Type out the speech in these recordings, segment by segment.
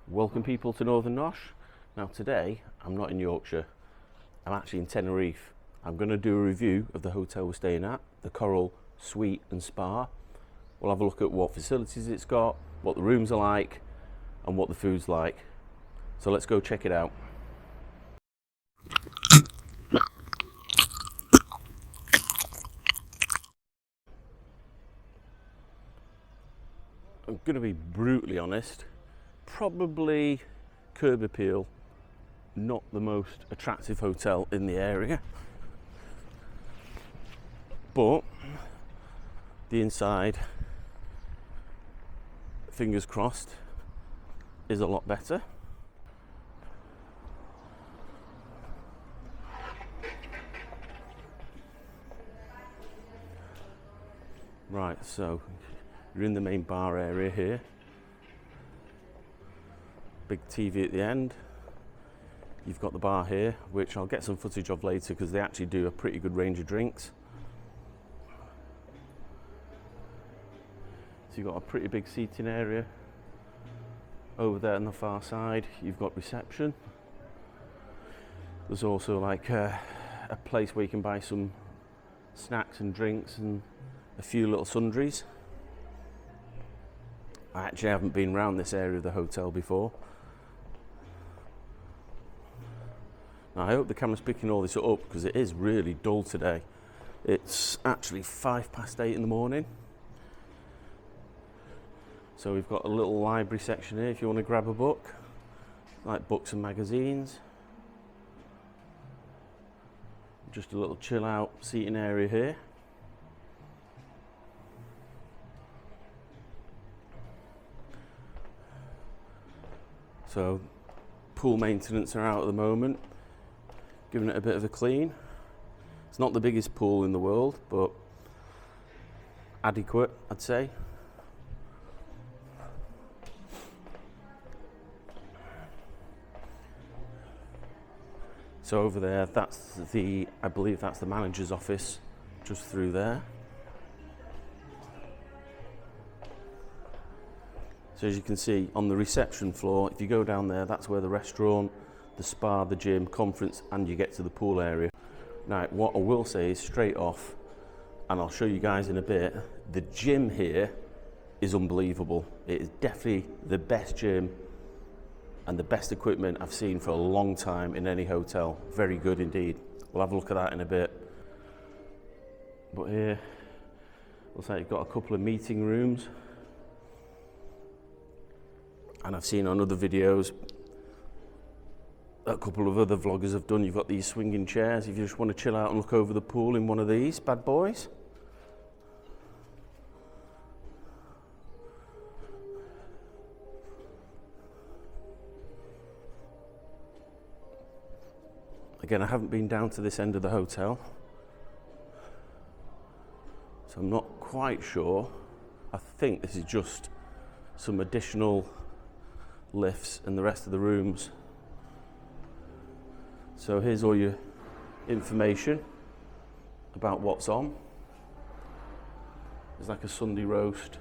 Welcome people to Northern Nosh. Now today I'm not in Yorkshire, I'm actually in Tenerife. I'm going to do a review of the hotel we're staying at, the Coral Suite and Spa. We'll have a look at what facilities it's got, what the rooms are like and what the food's like. So let's go check it out. I'm going to be brutally honest, probably curb appeal, not the most attractive hotel in the area, but the inside, fingers crossed, is a lot better. Right, so you're in the main bar area here. Big TV at the end. You've got the bar here, which I'll get some footage of later because they actually do a pretty good range of drinks. So you've got a pretty big seating area. Over there on the far side, you've got reception. There's also like a place where you can buy some snacks and drinks and a few little sundries. I actually haven't been around this area of the hotel before. Now, I hope the camera's picking all this up because it is really dull today. It's actually 8:05 in the morning. So we've got a little library section here if you want to grab a book, like books and magazines. Just a little chill out seating area here. So pool maintenance are out at the moment, giving it a bit of a clean. It's not the biggest pool in the world, but adequate, I'd say. So over there, I believe that's the manager's office, just through there. So as you can see on the reception floor, if you go down there, that's where the restaurant, the spa, the gym, conference, and you get to the pool area. Now, what I will say is straight off, and I'll show you guys in a bit, the gym here is unbelievable. It is definitely the best gym and the best equipment I've seen for a long time in any hotel. Very good indeed. We'll have a look at that in a bit. But here, looks like you've got a couple of meeting rooms. And I've seen on other videos, a couple of other vloggers have done, you've got these swinging chairs if you just want to chill out and look over the pool in one of these bad boys. Again, I haven't been down to this end of the hotel, so I'm not quite sure. I think this is just some additional lifts and the rest of the rooms. So here's all your information about what's on. There's like a Sunday roast,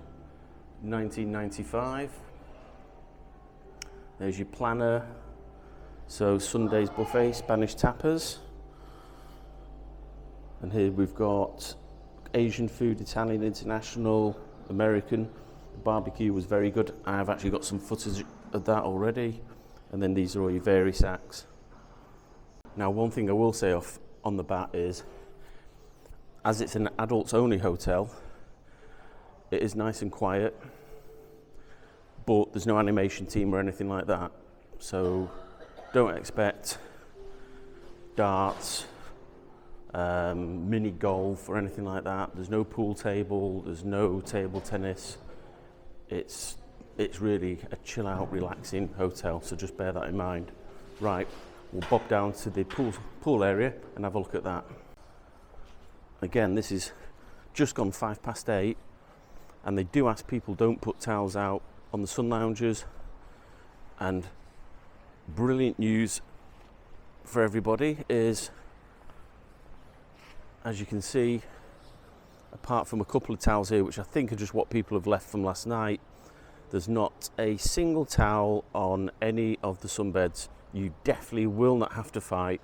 1995. There's your planner. So Sunday's buffet, Spanish tapas. And here we've got Asian food, Italian, international, American. The barbecue was very good. I've actually got some footage of that already. And then these are all your vary sacks. Now, one thing I will say off on the bat is, as it's an adults only hotel, it is nice and quiet, but there's no animation team or anything like that. So don't expect darts, mini golf or anything like that. There's no pool table, there's no table tennis. It's really a chill out, relaxing hotel, so just bear that in mind. Right, we'll bob down to the pool area and have a look at that. Again, this is just gone 8:05, and they do ask people don't put towels out on the sun lounges. And brilliant news for everybody is, as you can see, apart from a couple of towels here, which I think are just what people have left from last night, There's not a single towel on any of the sunbeds. You definitely will not have to fight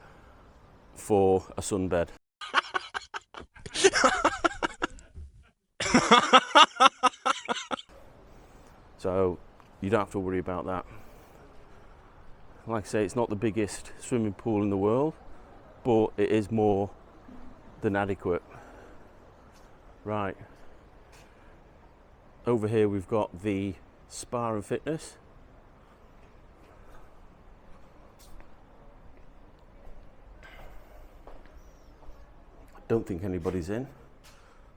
for a sunbed. So you don't have to worry about that. Like I say, it's not the biggest swimming pool in the world, but it is more than adequate. Right. Over here we've got the spa and fitness. I don't think anybody's in.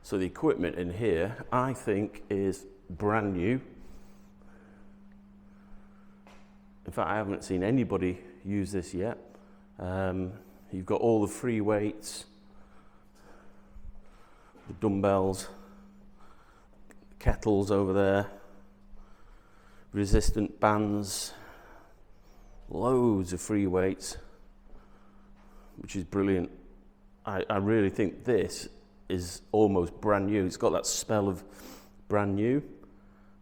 So the equipment in here, I think, is brand new. In fact, I haven't seen anybody use this yet. You've got all the free weights, the dumbbells, kettles over there, resistant bands, loads of free weights, which is brilliant. I really think this is almost brand new. It's got that smell of brand new.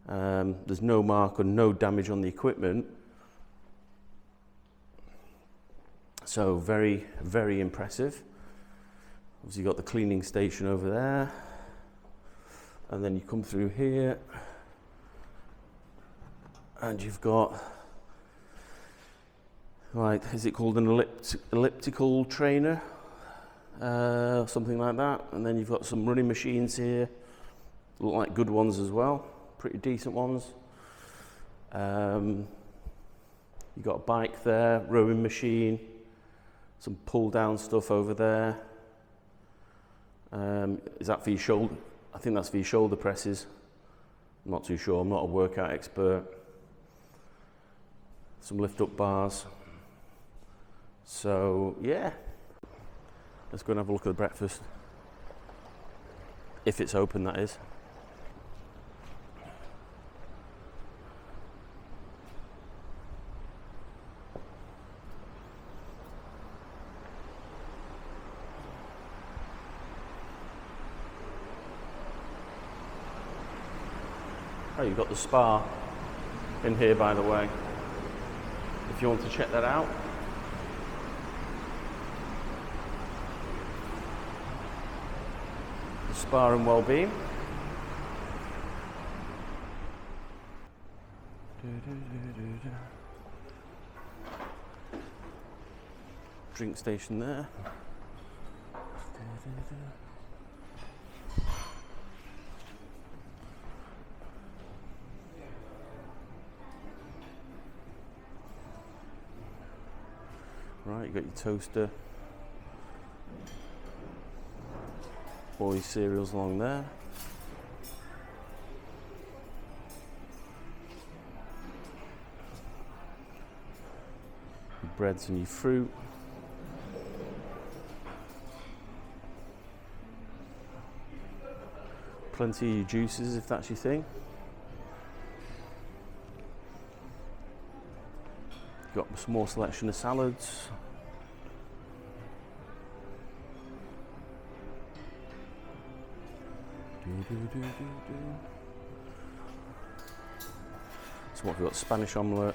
There's no mark or no damage on the equipment. So very, very impressive. Obviously you've got the cleaning station over there. And then you come through here and you've got, right, is it called an elliptical trainer? Something like that. And then you've got some running machines here. Look like good ones as well, pretty decent ones. You've got a bike there, rowing machine. Some pull down stuff over there. Is that for your shoulder? I think that's for your shoulder presses. I'm not too sure, I'm not a workout expert. Some lift up bars. So yeah, let's go and have a look at the breakfast. If it's open, that is. Oh, you've got the spa in here, by the way, if you want to check that out. The spa and well-being. Drink station there. Right, you've got your toaster, all these cereals along there. Your breads and your fruit. Plenty of your juices if that's your thing. Got a small selection of salads. So what we've got, Spanish omelette.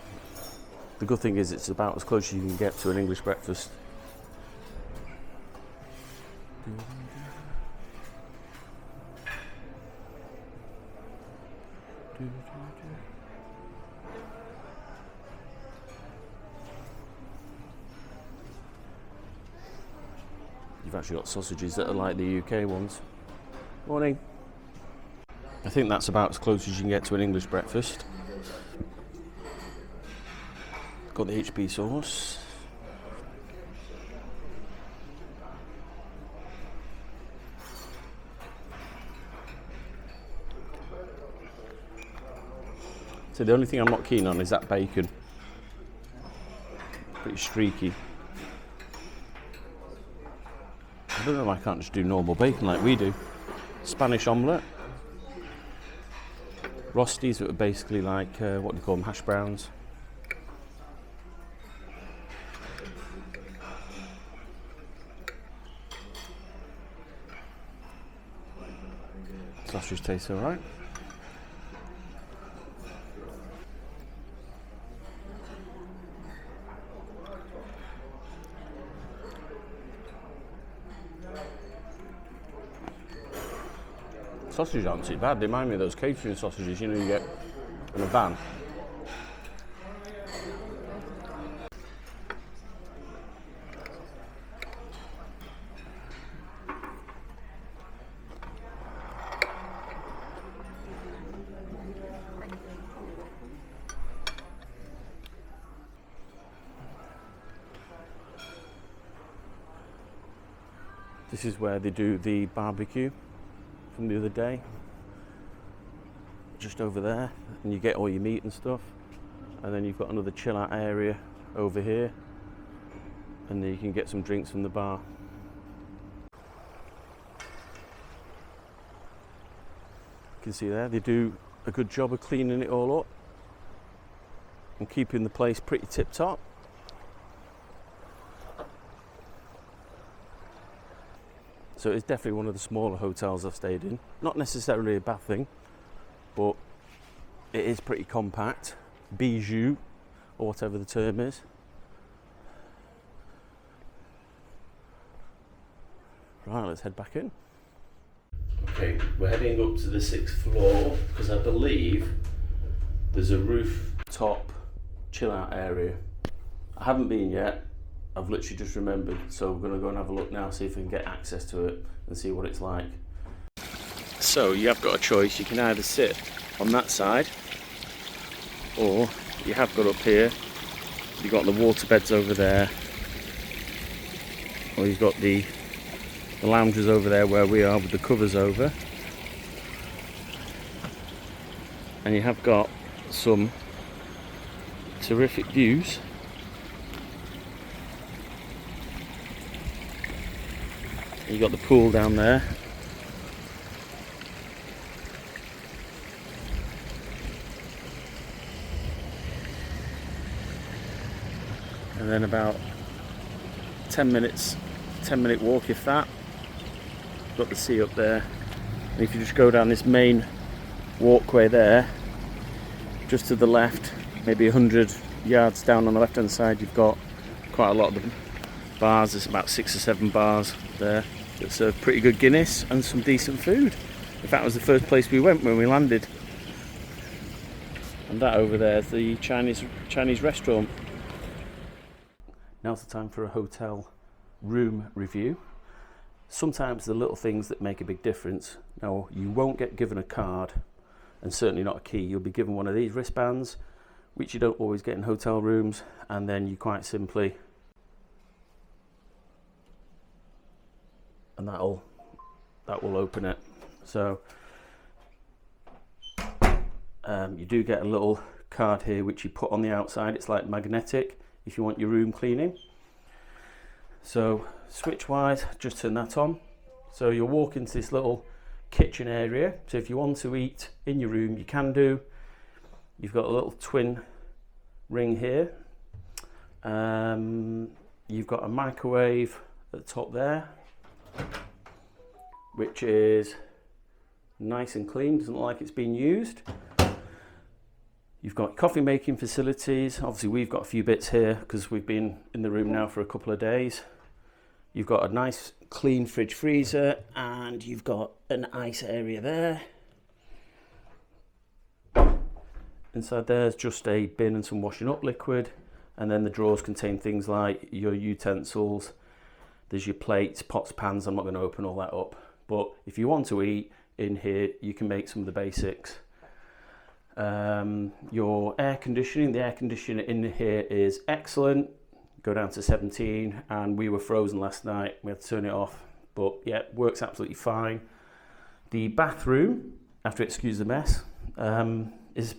The good thing is it's about as close as you can get to an English breakfast. You've actually got sausages that are like the UK ones. Morning. I think that's about as close as you can get to an English breakfast. Got the HP sauce. So the only thing I'm not keen on is that bacon. Pretty streaky. I don't know why I can't just do normal bacon like we do. Spanish omelette. Rosties that are basically like, what do you call them, hash browns. Sausage tastes alright. sausages aren't too bad. They remind me of those catering sausages, you know, you get in a van. This is where they do the barbecue from the other day. Just over there, and you get all your meat and stuff. And then you've got another chill out area over here. And then you can get some drinks from the bar. You can see there, they do a good job of cleaning it all up and keeping the place pretty tip top. So it's definitely one of the smaller hotels I've stayed in. Not necessarily a bad thing, but it is pretty compact. Bijou, or whatever the term is. Right, let's head back in. Okay, we're heading up to the 6th floor because I believe there's a rooftop chill out area. I haven't been yet. I've literally just remembered, so we're going to go and have a look now, see if we can get access to it and see what it's like. So you have got a choice. You can either sit on that side, or you have got up here, you've got the water beds over there, or you've got the lounges over there where we are with the covers over, and you have got some terrific views. You've got the pool down there. And then about 10-minute walk if that. Got the sea up there. And if you just go down this main walkway there, just to the left, maybe 100 yards down on the left hand side, you've got quite a lot of them. Bars, there's about 6 or 7 bars there that serve pretty good Guinness and some decent food. In fact, that was the first place we went when we landed. And that over there is the Chinese restaurant. Now's the time for a hotel room review. Sometimes the little things that make a big difference. Now, you won't get given a card, and certainly not a key. You'll be given one of these wristbands, which you don't always get in hotel rooms, and then you quite simply, and that will open it. So you do get a little card here which you put on the outside. It's like magnetic if you want your room cleaning. So switch wise, just turn that on. So you'll walk into this little kitchen area. So if you want to eat in your room, you can do. You've got a little twin ring here. You've got a microwave at the top there, which is nice and clean, doesn't look like it's been used. You've got coffee making facilities. Obviously we've got a few bits here because we've been in the room now for a couple of days. You've got a nice clean fridge freezer, and you've got an ice area there. Inside there's just a bin and some washing up liquid, and then the drawers contain things like your utensils. There's your plates, pots, pans. I'm not going to open all that up, but if you want to eat in here, you can make some of the basics. Your air conditioning, the air conditioner in here is excellent. Go down to 17, and we were frozen last night. We had to turn it off, but yeah, works absolutely fine. The bathroom, after excuse the mess, is,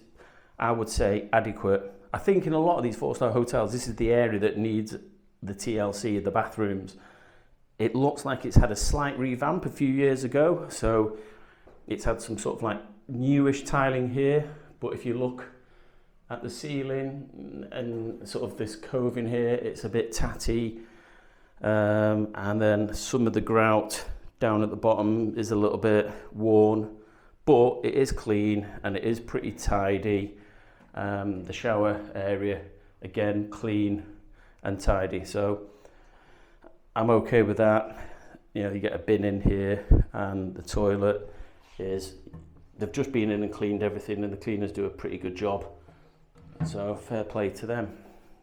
I would say, adequate. I think in a lot of these 4-star hotels, this is the area that needs the TLC, the bathrooms. It looks like it's had a slight revamp a few years ago, so it's had some sort of like newish tiling here, but if you look at the ceiling and sort of this cove in here, it's a bit tatty, and then some of the grout down at the bottom is a little bit worn, but it is clean and it is pretty tidy. The shower area, again, clean and tidy, so I'm okay with that. You know, you get a bin in here, and the toilet is they've just been in and cleaned everything, and the cleaners do a pretty good job. So fair play to them.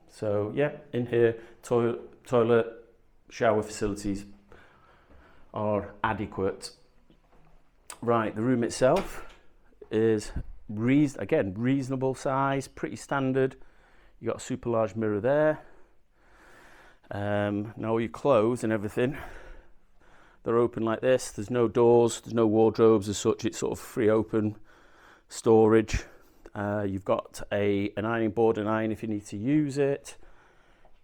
So yeah, in here, toilet, shower facilities are adequate. Right, the room itself is reasonable size, pretty standard. You got a super large mirror there. Now all your clothes and everything, they're open like this. There's no doors, there's no wardrobes as such. It's sort of free open storage. You've got an ironing board and iron if you need to use it.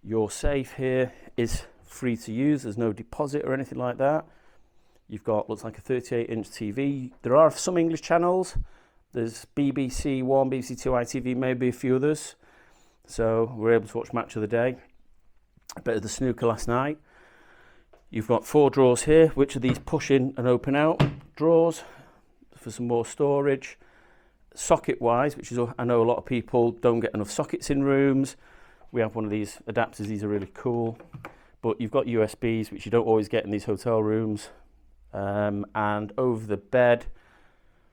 Your safe here is free to use. There's no deposit or anything like that. You've got, looks like a 38-inch TV. There are some English channels. There's BBC One, BBC Two, ITV, maybe a few others. So we're able to watch Match of the Day. A bit of the snooker last night. You've got 4 drawers here, which are these push in and open out drawers for some more storage. Socket wise, which is, I know a lot of people don't get enough sockets in rooms. We have one of these adapters. These are really cool. But you've got USBs, which you don't always get in these hotel rooms. And over the bed,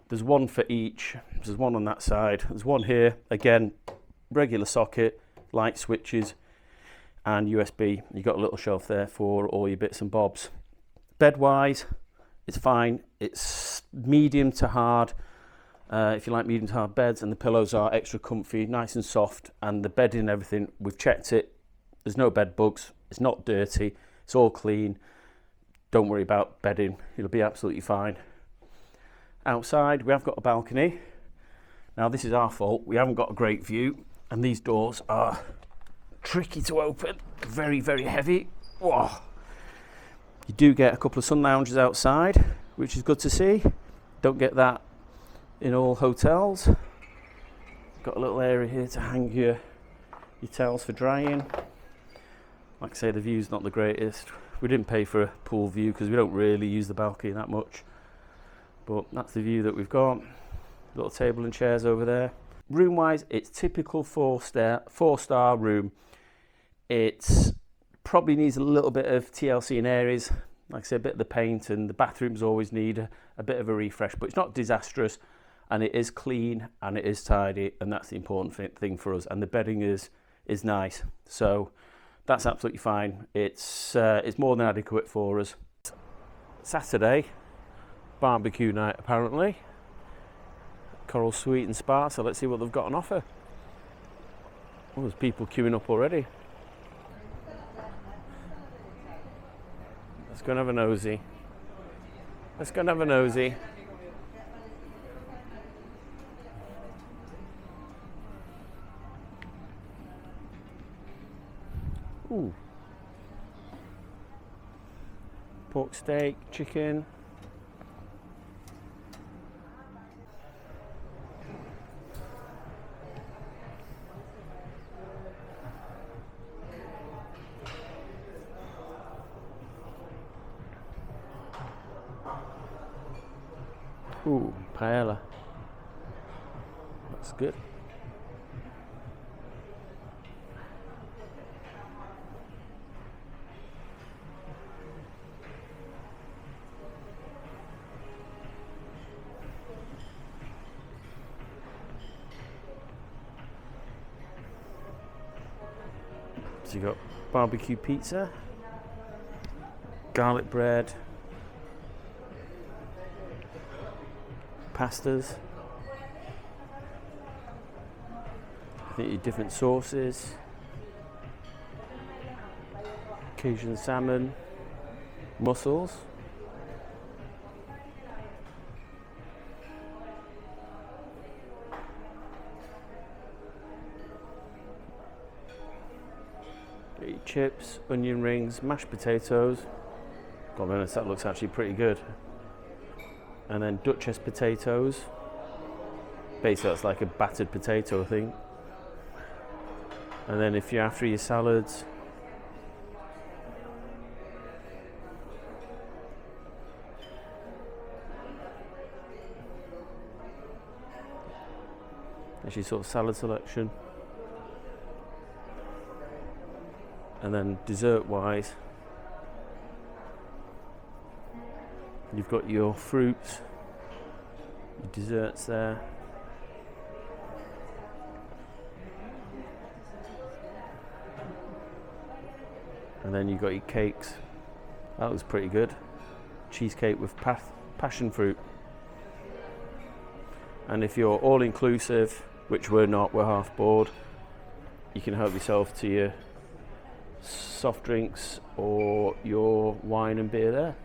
there's one for each. There's one on that side. There's one here. Again, regular socket, light switches, and USB. You've got a little shelf there for all your bits and bobs. Bed-wise, it's fine. It's medium to hard. If you like medium to hard beds, and the pillows are extra comfy, nice and soft, and the bedding and everything, we've checked it. There's no bed bugs. It's not dirty. It's all clean. Don't worry about bedding. It'll be absolutely fine. Outside, we have got a balcony. Now, this is our fault. We haven't got a great view, and these doors are tricky to open. Very, very heavy. Whoa. You do get a couple of sun lounges outside, which is good to see. Don't get that in all hotels. Got a little area here to hang your towels for drying. Like I say, the view's not the greatest. We didn't pay for a pool view because we don't really use the balcony that much. But that's the view that we've got. Little table and chairs over there. Room wise, it's typical four-star room. It probably needs a little bit of TLC in areas. Like I said, a bit of the paint, and the bathrooms always need a bit of a refresh, but it's not disastrous, and it is clean and it is tidy, and that's the important thing for us. And the bedding is nice. So that's absolutely fine. It's more than adequate for us. Saturday, barbecue night apparently. Coral Sweet and Spa, so let's see what they've got on offer. Oh, there's people queuing up already. Let's go and have a nosy. Let's go and have a nosy. Ooh. Pork steak, chicken. Ooh, paella. That's good. So you got barbecue pizza, garlic bread, pastas, I think your different sauces, Cajun salmon, mussels, get your chips, onion rings, mashed potatoes. God, man, that looks actually pretty good. And then Duchess potatoes. Basically, that's like a battered potato, I think. And then if you're after your salads, there's your sort of salad selection. And then dessert-wise, you've got your fruits, Your desserts there. And then you've got your cakes. That was pretty good. Cheesecake with passion fruit. And if you're all inclusive, which we're not, we're half board, you can help yourself to your soft drinks or your wine and beer there.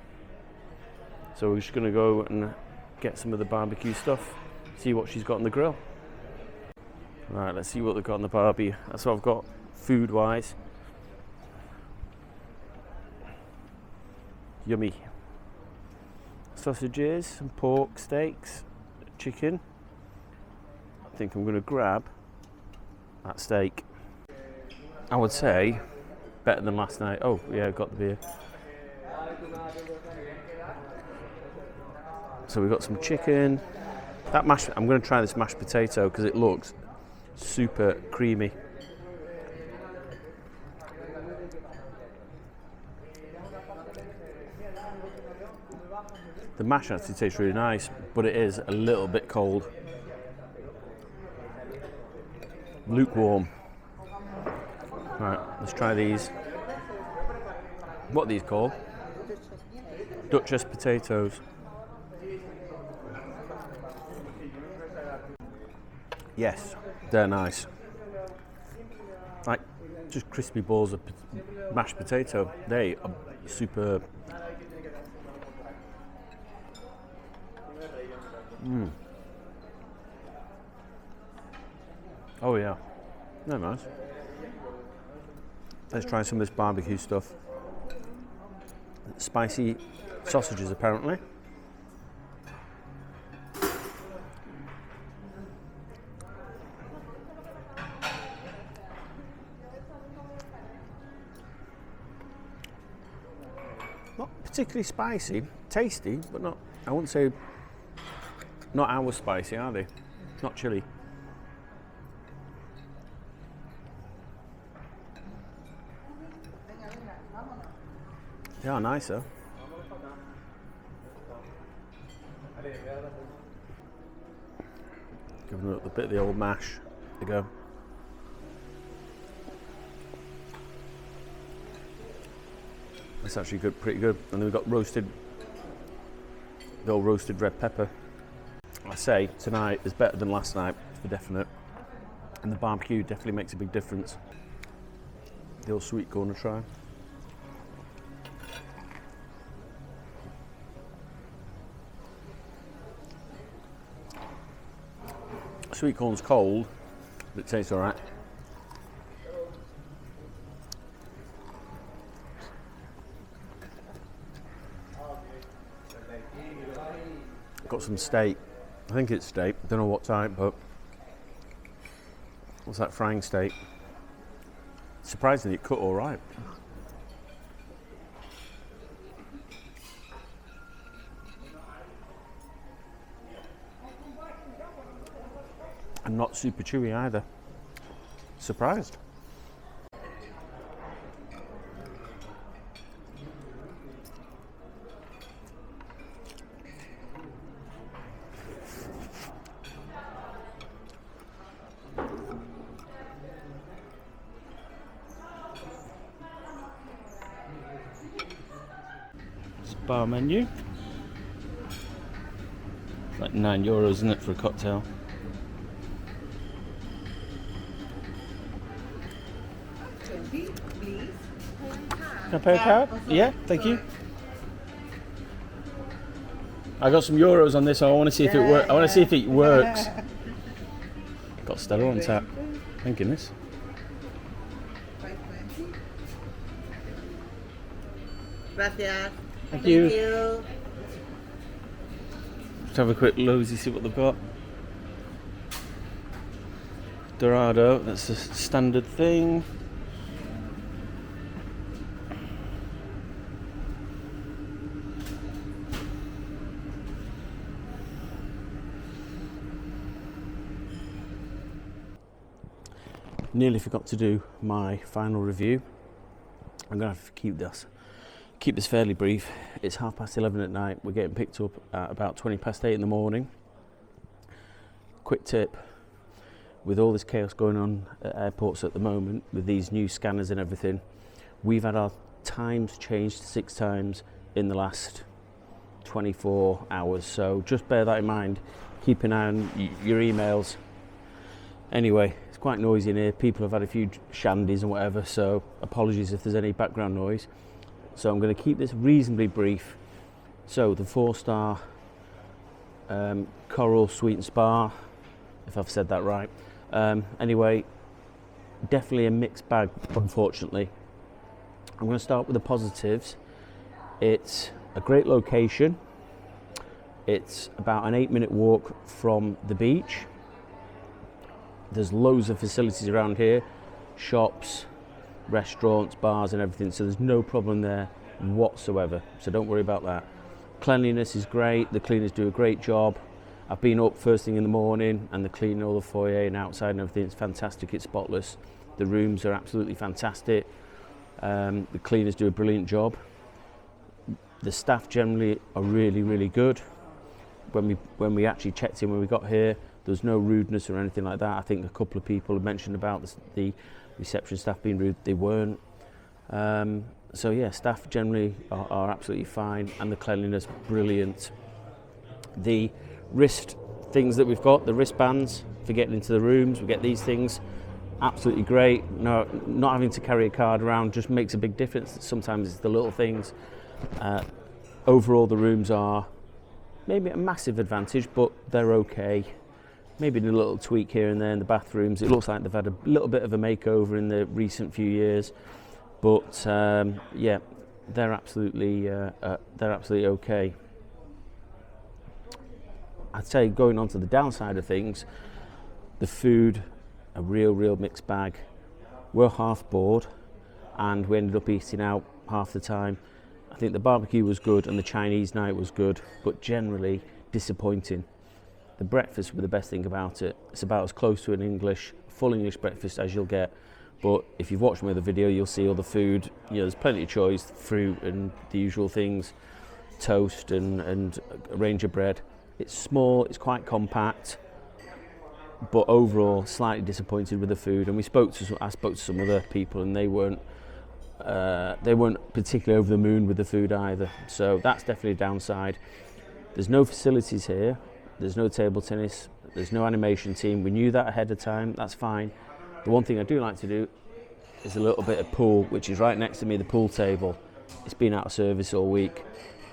So we're just going to go and get some of the barbecue stuff, see what she's got on the grill. Right, let's see what they've got on the barbie. That's what I've got food wise. Yummy. Sausages, some pork, steaks, chicken. I think I'm going to grab that steak. I would say better than last night. Oh yeah, I've got the beer. So we've got some chicken. That mashed, I'm going to try this mashed potato because it looks super creamy. The mash actually tastes really nice, but it is a little bit cold. Lukewarm. Right, let's try these. What are these called? Duchess potatoes. Yes, they're nice. Like just crispy balls of mashed potato. They are superb. Oh yeah, they're nice. Let's try some of this barbecue stuff. Spicy sausages apparently. Not particularly spicy, tasty, but not, I wouldn't say, not our spicy, are they? Not chili. They are nicer. Giving it a bit of the old mash. There you go. That's actually good, pretty good. And then we've got roasted, the old roasted red pepper. I say tonight is better than last night for definite. And the barbecue definitely makes a big difference. The old sweet corn to try. Sweet corn's cold, but it tastes alright. Got some steak. I think it's steak. Don't know what type, but what's that, frying steak? Surprisingly, it cut all right. And not super chewy either. Surprised. Bar menu. It's like €9, isn't it, for a cocktail? Please. Can I pay a card? Yeah, thank you. I got some euros on this, so I want to see if it works. I want to see if it works. Got Stella on tap. Thank goodness. Gracias. Thank you. Let's have a quick loosey, see what they've got. Dorado, that's the standard thing. Nearly forgot to do my final review. I'm gonna have to keep this fairly brief. It's 11:30 at night. We're getting picked up at about 8:20 in the morning. quick tip, with all this chaos going on at airports at the moment, with these new scanners and everything, we've had our times changed 6 times in the last 24 hours. So just bear that in mind. Keep an eye on your emails. Anyway, it's quite noisy in here. People have had a few shandies and whatever, so apologies if there's any background noise. So I'm going to keep this reasonably brief. So the 4-star Coral Sweet and Spa, if I've said that right. Anyway, definitely a mixed bag, unfortunately. I'm going to start with the positives. It's a great location. It's about an 8-minute walk from the beach. There's loads of facilities around here, shops, restaurants, bars and everything, so there's no problem there whatsoever, so don't worry about that. Cleanliness is great, the cleaners do a great job. I've been up first thing in the morning and they're cleaning all the foyer and outside and everything. It's fantastic, it's spotless. The rooms are absolutely fantastic. The cleaners do a brilliant job. The staff generally are really, really good. When we actually checked in when we got here, there was no rudeness or anything like that. I think a couple of people had mentioned about the reception staff being rude. They weren't. So yeah, staff generally are absolutely fine, and the cleanliness brilliant. The wrist things that we've got, the wristbands for getting into the rooms, we get these things, absolutely great. No, not having to carry a card around just makes a big difference. Sometimes it's the little things. Overall, the rooms are maybe a massive advantage, but they're okay. Maybe a little tweak here and there in the bathrooms. It looks like they've had a little bit of a makeover in the recent few years, but yeah, they're absolutely okay. I'd say going on to the downside of things, the food, a real mixed bag. We're half bored, and we ended up eating out half the time. I think the barbecue was good and the Chinese night was good, but generally disappointing. The breakfast were the best thing about it. It's about as close to an full English breakfast as you'll get. But if you've watched my other video, you'll see all the food. You know, there's plenty of choice, fruit and the usual things, toast and a range of bread. It's small, it's quite compact, but overall slightly disappointed with the food. And I spoke to some other people, and they weren't particularly over the moon with the food either. So that's definitely a downside. There's no facilities here. There's no table tennis, there's no animation team. We knew that ahead of time, that's fine. The one thing I do like to do is a little bit of pool, which is right next to me, the pool table. It's been out of service all week.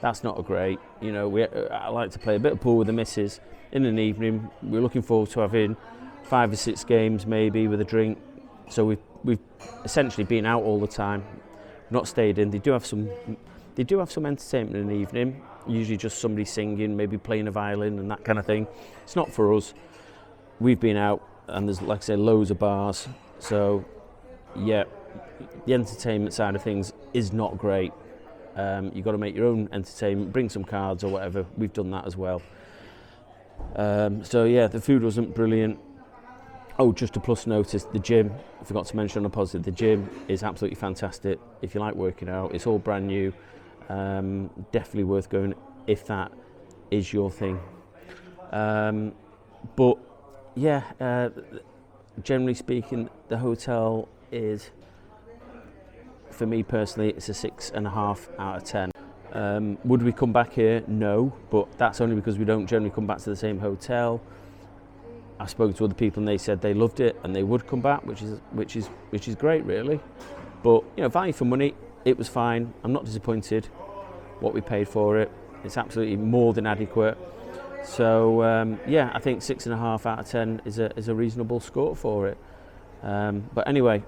That's not great. You know, I like to play a bit of pool with the missus in an evening. We're looking forward to having 5 or 6 games maybe with a drink. So we've essentially been out all the time, not stayed in. They do have some entertainment in the evening. Usually just somebody singing, maybe playing a violin and that kind of thing. It's not for us. We've been out and there's, like I say, loads of bars. So yeah, the entertainment side of things is not great. You've got to make your own entertainment, bring some cards or whatever. We've done that as well. So yeah, the food wasn't brilliant. Oh, just a plus notice, the gym, I forgot to mention on a positive, the gym is absolutely fantastic. If you like working out, it's all brand new. Definitely worth going if that is your thing. But yeah, generally speaking, the hotel is, for me personally, it's a 6.5 out of 10. Would we come back here? No, but that's only because we don't generally come back to the same hotel. I spoke to other people and they said they loved it and they would come back, which is great, really. But you know, value for money, it was fine. I'm not disappointed what we paid for it. It's absolutely more than adequate. So yeah, I think 6.5 out of 10 is a reasonable score for it. But anyway,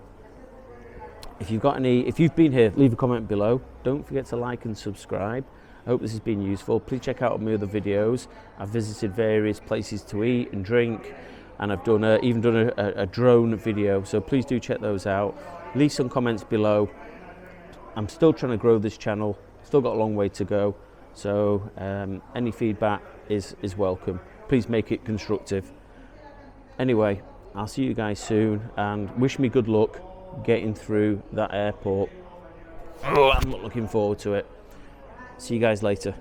if you've been here, leave a comment below. Don't forget to like and subscribe. I hope this has been useful. Please check out my other videos. I've visited various places to eat and drink, and I've even done a drone video. So please do check those out. Leave some comments below. I'm still trying to grow this channel. Still got a long way to go. So any feedback is welcome. Please make it constructive. Anyway, I'll see you guys soon, and wish me good luck getting through that airport. Oh, I'm not looking forward to it. See you guys later.